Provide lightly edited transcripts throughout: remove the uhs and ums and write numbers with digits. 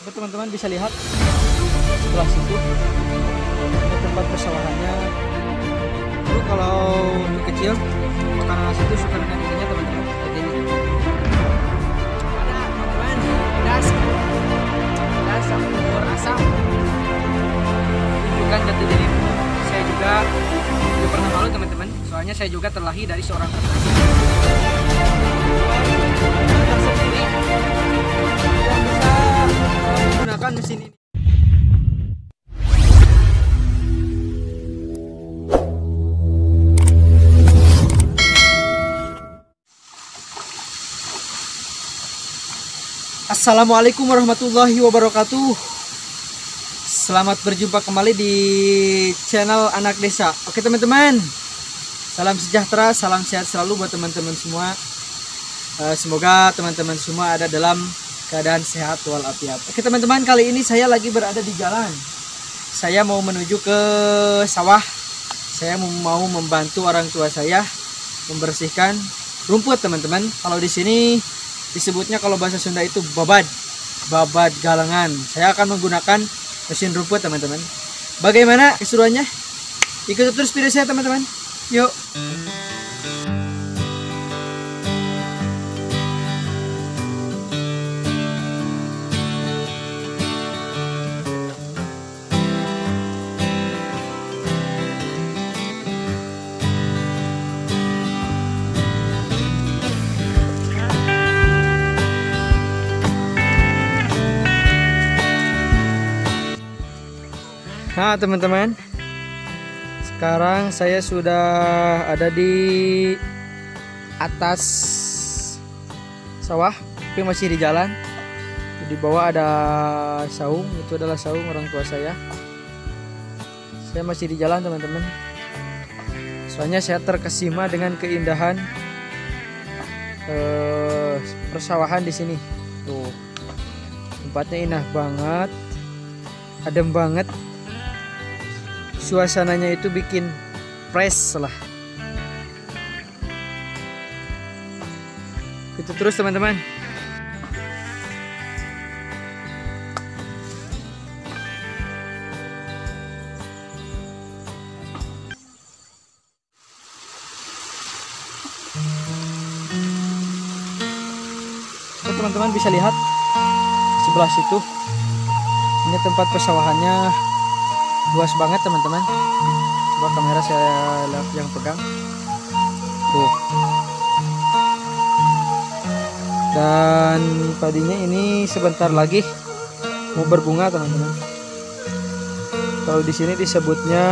Oke teman-teman, bisa lihat sebelah situ ada tempat persawahannya. Dulu kalau untuk kecil makanan nasi itu suka dengan ininya teman-teman, seperti ini. Ada teman-teman, das campur asam. Tunjukkan jati dirimu. Saya juga tidak pernah malu teman-teman, soalnya saya juga terlahir dari seorang petani. Tersendiri yang bisa menggunakan mesin ini. Assalamualaikum warahmatullahi wabarakatuh. Selamat berjumpa kembali di channel Anak Desa. Oke teman-teman, salam sejahtera, salam sehat selalu buat teman-teman semua. Semoga teman-teman semua ada dalam keadaan sehat walafiat. Oke teman-teman, kali ini saya lagi berada di jalan. Saya mau menuju ke sawah. Saya mau membantu orang tua saya membersihkan rumput teman-teman. Kalau di sini disebutnya, kalau bahasa Sunda itu babad galengan. Saya akan menggunakan mesin rumput teman-teman. Bagaimana keseruannya? Ikuti terus video saya teman-teman. Yuk. Nah teman-teman, sekarang saya sudah ada di atas sawah, tapi masih di jalan. Di bawah ada saung, itu adalah saung orang tua saya. Saya masih di jalan teman-teman, soalnya saya terkesima dengan keindahan persawahan di sini. Tuh, tempatnya indah banget, adem banget. Suasananya itu bikin fresh lah. Itu terus teman-teman. Teman-teman bisa lihat sebelah situ. Ini tempat persawahannya. Luas banget teman-teman. Coba kamera saya yang pegang. Tuh. Dan padinya ini sebentar lagi mau berbunga teman-teman. Kalau di sini disebutnya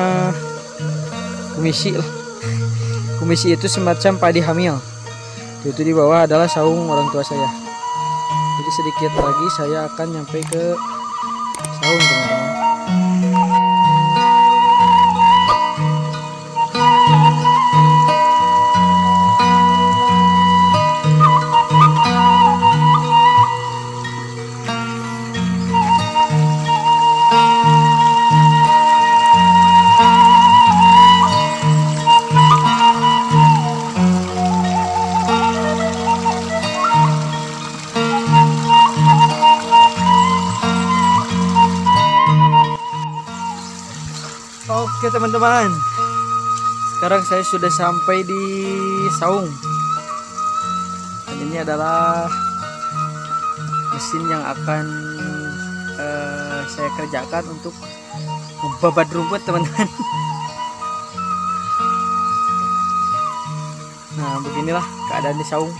kumisi lah. Kumisi itu semacam padi hamil. Itu di bawah adalah saung orang tua saya. Jadi sedikit lagi saya akan nyampe ke saung teman-teman. Oke teman-teman, sekarang saya sudah sampai di saung. Dan ini adalah mesin yang akan saya kerjakan untuk membabat rumput teman-teman. Nah beginilah keadaan di saung.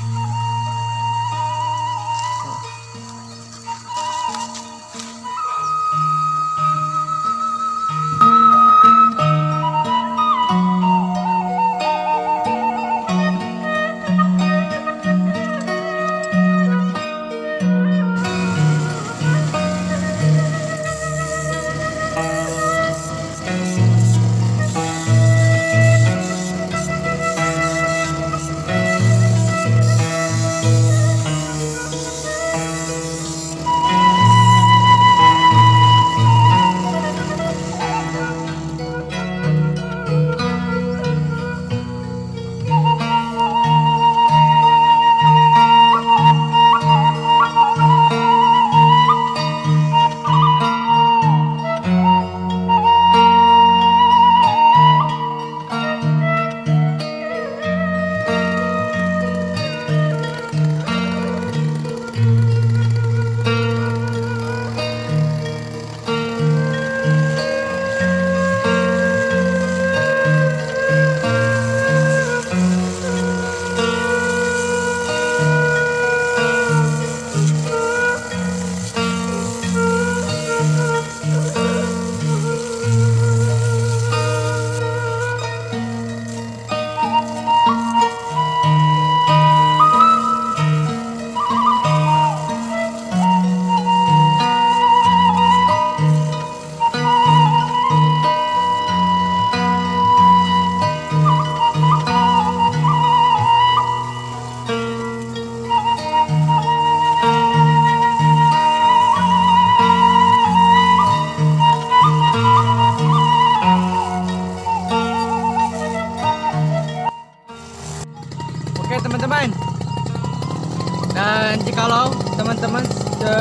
teman-teman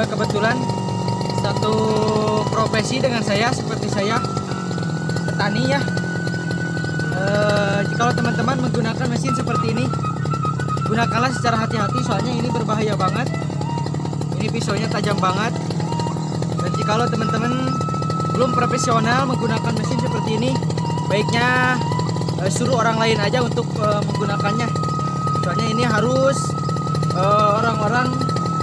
kebetulan satu profesi dengan saya, seperti saya petani ya. Jika teman-teman menggunakan mesin seperti ini, gunakanlah secara hati-hati, soalnya ini berbahaya banget. Ini pisaunya tajam banget. Dan jika teman-teman belum profesional menggunakan mesin seperti ini, baiknya suruh orang lain aja untuk menggunakannya. Soalnya ini harus orang-orang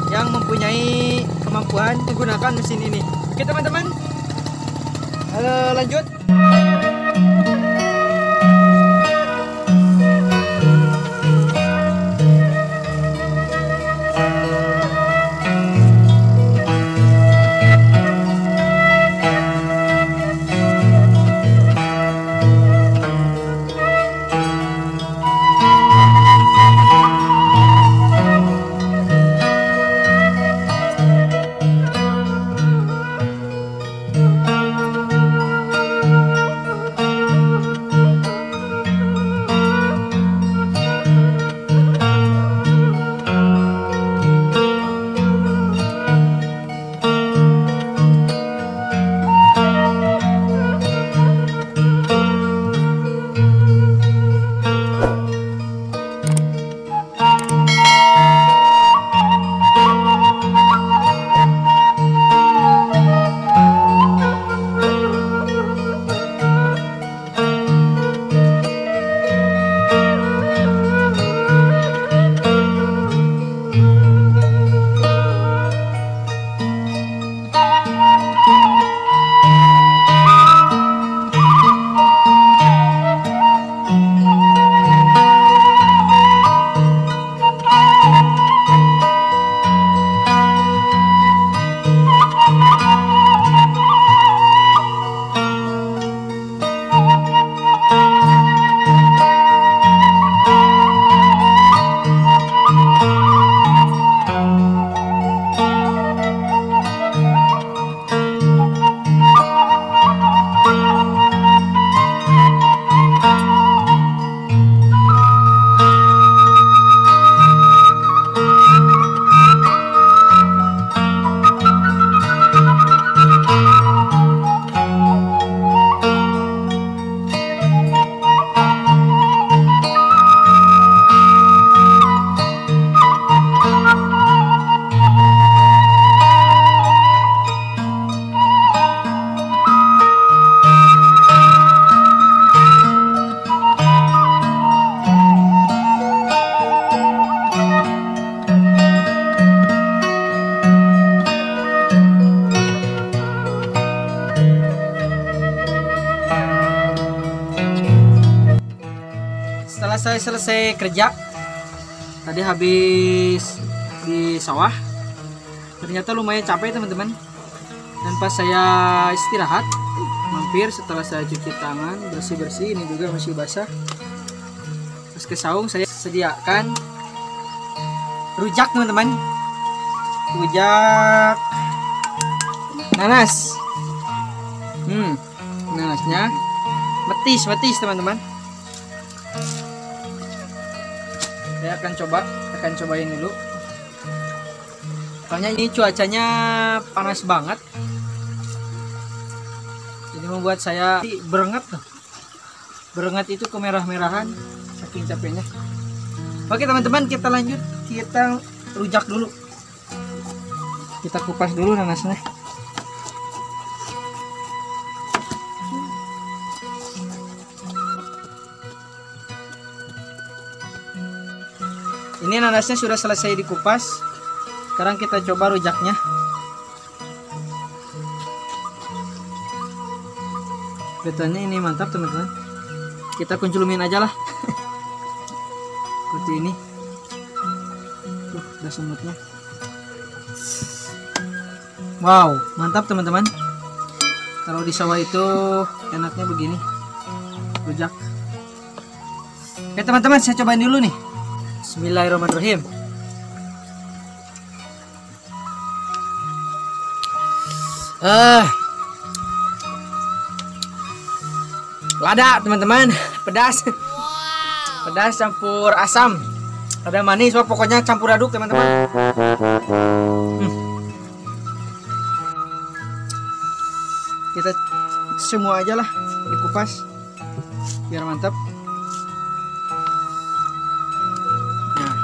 yang mempunyai kemampuan menggunakan mesin ini. Oke teman-teman, lanjut. Setelah saya selesai kerja, tadi habis di sawah, ternyata lumayan capek teman-teman. Dan pas saya istirahat, mampir setelah saya cuci tangan, bersih-bersih, ini juga masih basah. Pas ke saung saya sediakan rujak teman-teman, rujak nanas. Nanasnya metis teman-teman. Saya akan cobain dulu. Soalnya ini cuacanya panas banget, jadi membuat saya berenget tuh. Berenget itu kemerah-merahan saking capeknya. Oke teman-teman, kita lanjut. Kita rujak dulu. Kita kupas dulu nanasnya. Ini nanasnya sudah selesai dikupas. Sekarang kita coba rujaknya. Kelihatannya ini mantap teman-teman. Kita kunculumin aja lah. Seperti ini. Udah semutnya. Wow, mantap teman-teman. Kalau di sawah itu enaknya begini, rujak. Oke teman-teman, saya cobain dulu nih. Bismillahirrahmanirrahim. Lada teman-teman, pedas. Pedas campur asam. Ada manis, wah pokoknya campur aduk teman-teman. Kita semua aja lah dikupas biar mantap. Nah,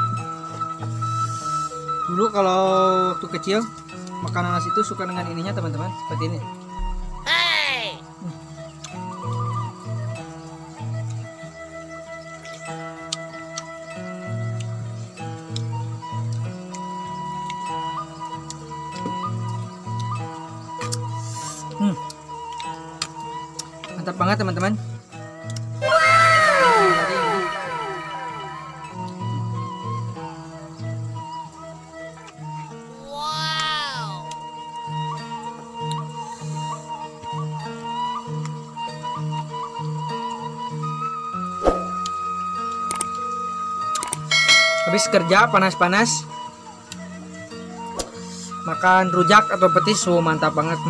dulu kalau waktu kecil makan nanas itu suka dengan ininya teman-teman, seperti ini. Mantap banget teman-teman. Habis kerja panas-panas, makan rujak atau petis, mantap banget.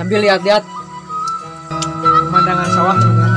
Sambil lihat-lihat pemandangan sawah teman-teman.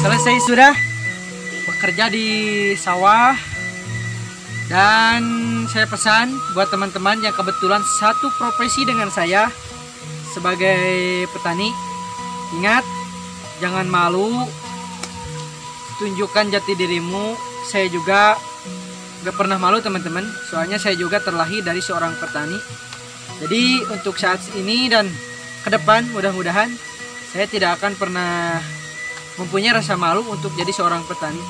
Selesai sudah bekerja di sawah, dan saya pesan buat teman-teman yang kebetulan satu profesi dengan saya sebagai petani, ingat jangan malu, tunjukkan jati dirimu. Saya juga gak pernah malu teman-teman, soalnya saya juga terlahir dari seorang petani. Jadi untuk saat ini dan ke depan mudah-mudahan saya tidak akan pernah mempunyai rasa malu untuk jadi seorang petani.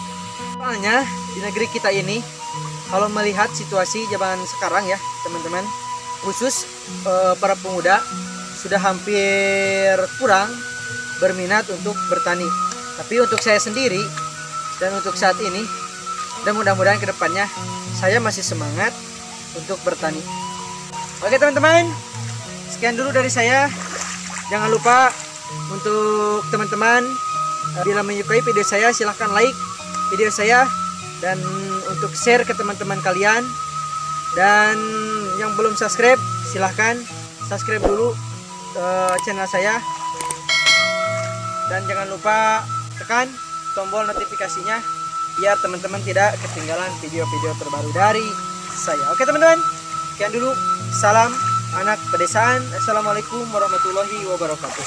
Soalnya di negeri kita ini, kalau melihat situasi zaman sekarang ya teman-teman, khusus para pemuda sudah hampir kurang berminat untuk bertani. Tapi untuk saya sendiri dan untuk saat ini, dan mudah-mudahan kedepannya saya masih semangat untuk bertani. Oke teman-teman, sekian dulu dari saya. Jangan lupa untuk teman-teman, bila menyukai video saya silahkan like video saya, dan untuk share ke teman-teman kalian. Dan yang belum subscribe silahkan subscribe dulu channel saya, dan jangan lupa tekan tombol notifikasinya biar teman-teman tidak ketinggalan video-video terbaru dari saya. Oke teman-teman, sekian dulu. Salam anak pedesaan. Assalamualaikum warahmatullahi wabarakatuh.